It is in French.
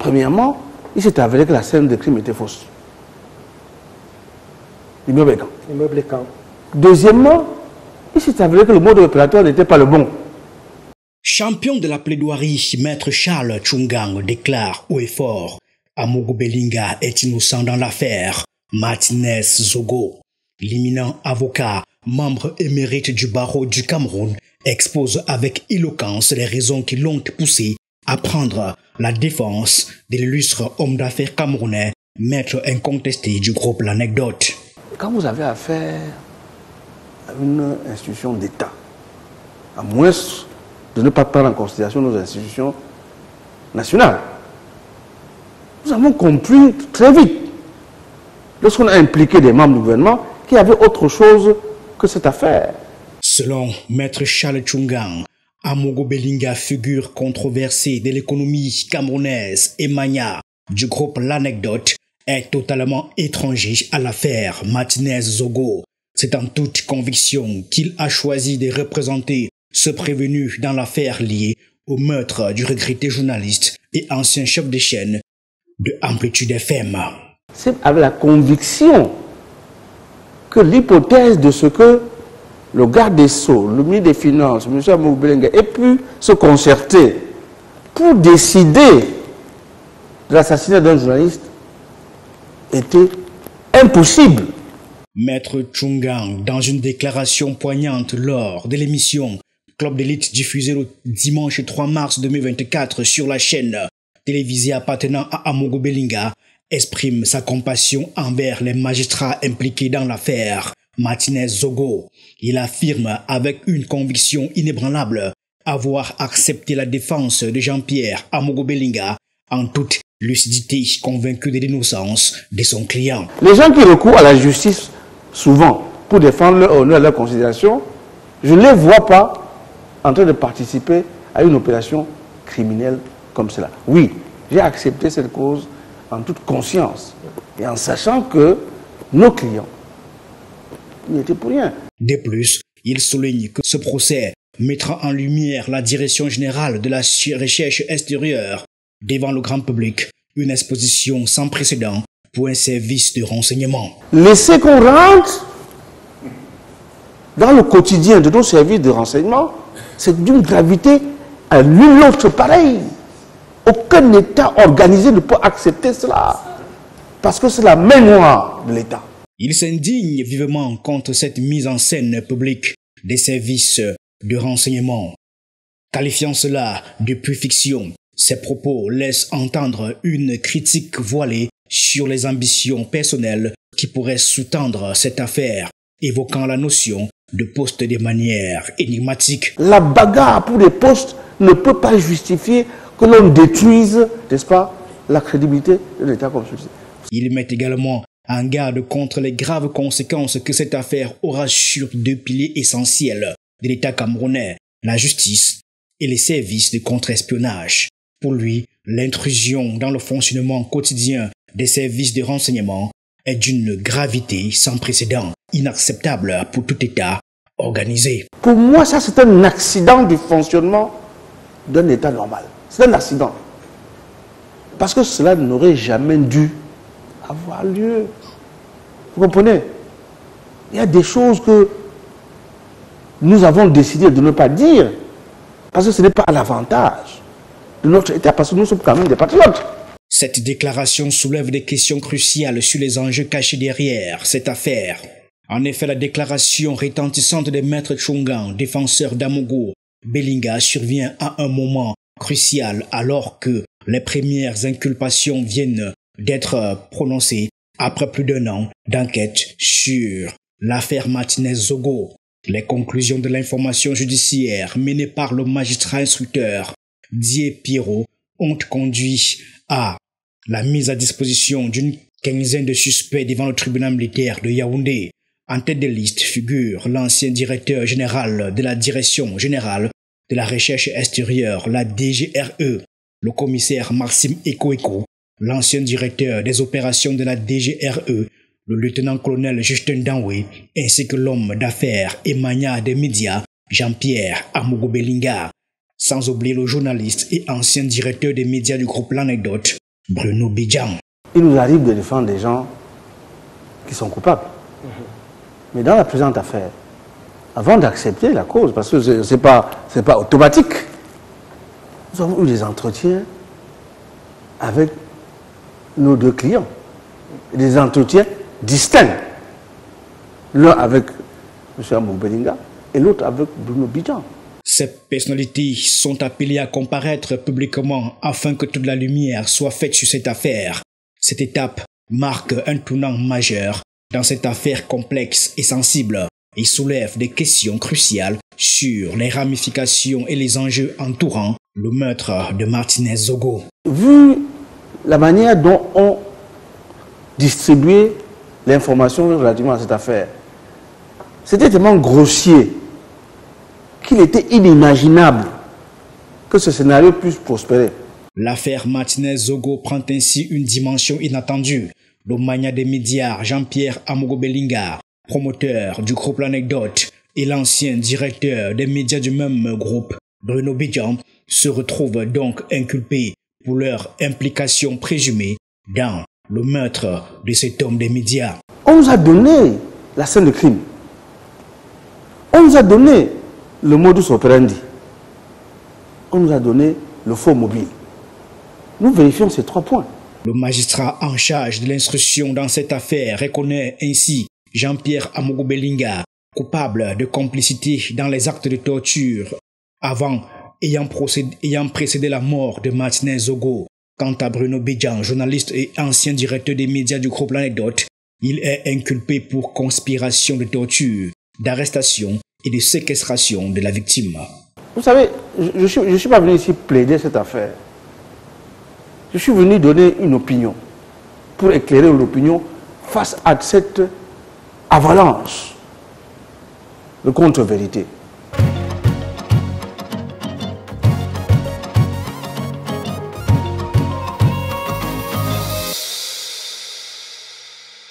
Premièrement, il s'est avéré que la scène de crime était fausse. L'immeuble est quand. L'immeuble est quand. Deuxièmement, il s'est avéré que le mode opératoire n'était pas le bon. Champion de la plaidoirie, Maître Charles Tchungang déclare haut et fort: Amogo Belinga est innocent dans l'affaire Martinez Zogo. L'éminent avocat, membre émérite du barreau du Cameroun, expose avec éloquence les raisons qui l'ont poussé à prendre la défense de l'illustre homme d'affaires camerounais, maître incontesté du groupe L'Anecdote. Quand vous avez affaire à une institution d'État, à moins de ne pas prendre en considération nos institutions nationales, nous avons compris très vite, lorsqu'on a impliqué des membres du gouvernement, qu'il y avait autre chose que cette affaire. Selon Maître Charles Tchungang, Amogo Belinga, figure controversée de l'économie camerounaise et mania du groupe L'Anecdote, est totalement étranger à l'affaire Martinez Zogo. C'est en toute conviction qu'il a choisi de représenter ce prévenu dans l'affaire liée au meurtre du regretté journaliste et ancien chef de chaîne de Amplitude FM. C'est avec la conviction que l'hypothèse de ce que le garde des Sceaux, le ministre des Finances, M. Amogo Belinga, ait pu se concerter pour décider de l'assassinat d'un journaliste était impossible. Maître Tchungang, dans une déclaration poignante lors de l'émission Club d'élite diffusée le dimanche 3 mars 2024 sur la chaîne télévisée appartenant à Amogo Belinga, exprime sa compassion envers les magistrats impliqués dans l'affaire Martinez Zogo. Il affirme avec une conviction inébranlable avoir accepté la défense de Jean-Pierre Amogo Belinga en toute lucidité, convaincu de l'innocence de son client. Les gens qui recourent à la justice souvent pour défendre leur honneur et leur considération, je ne les vois pas en train de participer à une opération criminelle comme cela. Oui, j'ai accepté cette cause en toute conscience et en sachant que nos clients n'y étaient pour rien. De plus, il souligne que ce procès mettra en lumière la direction générale de la recherche extérieure devant le grand public, une exposition sans précédent pour un service de renseignement. Laissez qu'on rentre dans le quotidien de nos services de renseignement, c'est d'une gravité à nulle autre pareille. Aucun État organisé ne peut accepter cela, parce que c'est la mémoire de l'État. Il s'indigne vivement contre cette mise en scène publique des services de renseignement. Qualifiant cela de pure-fiction, ses propos laissent entendre une critique voilée sur les ambitions personnelles qui pourraient sous-tendre cette affaire, évoquant la notion de poste de manière énigmatique. La bagarre pour les postes ne peut pas justifier que l'on détruise, n'est-ce pas, la crédibilité de l'État comme celui-ci. Il met également en garde contre les graves conséquences que cette affaire aura sur deux piliers essentiels de l'État camerounais, la justice et les services de contre-espionnage. Pour lui, l'intrusion dans le fonctionnement quotidien des services de renseignement est d'une gravité sans précédent, inacceptable pour tout État organisé. Pour moi, ça c'est un accident du fonctionnement d'un État normal. C'est un accident. Parce que cela n'aurait jamais dû avoir lieu. Vous comprenez? Il y a des choses que nous avons décidé de ne pas dire parce que ce n'est pas à l'avantage de notre État, parce que nous sommes quand même des patriotes. Cette déclaration soulève des questions cruciales sur les enjeux cachés derrière cette affaire. En effet, la déclaration retentissante de Maître Tchungang, défenseur d'Amogo Belinga, survient à un moment crucial alors que les premières inculpations viennent d'être prononcées après plus d'1 an d'enquête sur l'affaire Martinez Zogo. Les conclusions de l'information judiciaire menée par le magistrat instructeur Dié Pierrot ont conduit à la mise à disposition d'une quinzaine de suspects devant le tribunal militaire de Yaoundé. En tête de liste figure l'ancien directeur général de la Direction générale de la recherche extérieure, la DGRE, le commissaire Maxime Ekoeko, l'ancien directeur des opérations de la DGRE, le lieutenant-colonel Justin Danwe, ainsi que l'homme d'affaires et mania des médias, Jean-Pierre Amogo Belinga, sans oublier le journaliste et ancien directeur des médias du groupe L'Anecdote, Bruno Bidjan. Il nous arrive de défendre des gens qui sont coupables. Mais dans la présente affaire, avant d'accepter la cause, parce que ce n'est pas automatique, nous avons eu des entretiens avec nos deux clients. Des entretiens distincts. L'un avec M. Amougou Bellinga et l'autre avec Bruno Bidjan. Ces personnalités sont appelées à comparaître publiquement afin que toute la lumière soit faite sur cette affaire. Cette étape marque un tournant majeur dans cette affaire complexe et sensible et soulève des questions cruciales sur les ramifications et les enjeux entourant le meurtre de Martinez Zogo. Vu la manière dont on distribuait l'information relativement à cette affaire, c'était tellement grossier qu'il était inimaginable que ce scénario puisse prospérer. L'affaire Martinez Zogo prend ainsi une dimension inattendue. Le mania des médias Jean-Pierre Amougou Bellinga, promoteur du groupe L'Anecdote, et l'ancien directeur des médias du même groupe, Bruno Bidjan, se retrouvent donc inculpés pour leur implication présumée dans le meurtre de cet homme des médias. On nous a donné la scène de crime. On nous a donné le modus operandi. On nous a donné le faux mobile. Nous vérifions ces 3 points. Le magistrat en charge de l'instruction dans cette affaire reconnaît ainsi Jean-Pierre Amougou Bellinga coupable de complicité dans les actes de torture ayant précédé la mort de Martinez Zogo. Quant à Bruno Bidjan, journaliste et ancien directeur des médias du groupe L'Anecdote, il est inculpé pour conspiration de torture, d'arrestation et de séquestration de la victime. Vous savez, je ne suis pas venu ici plaider cette affaire. Je suis venu donner une opinion, pour éclairer l'opinion face à cette avalanche de contre-vérité.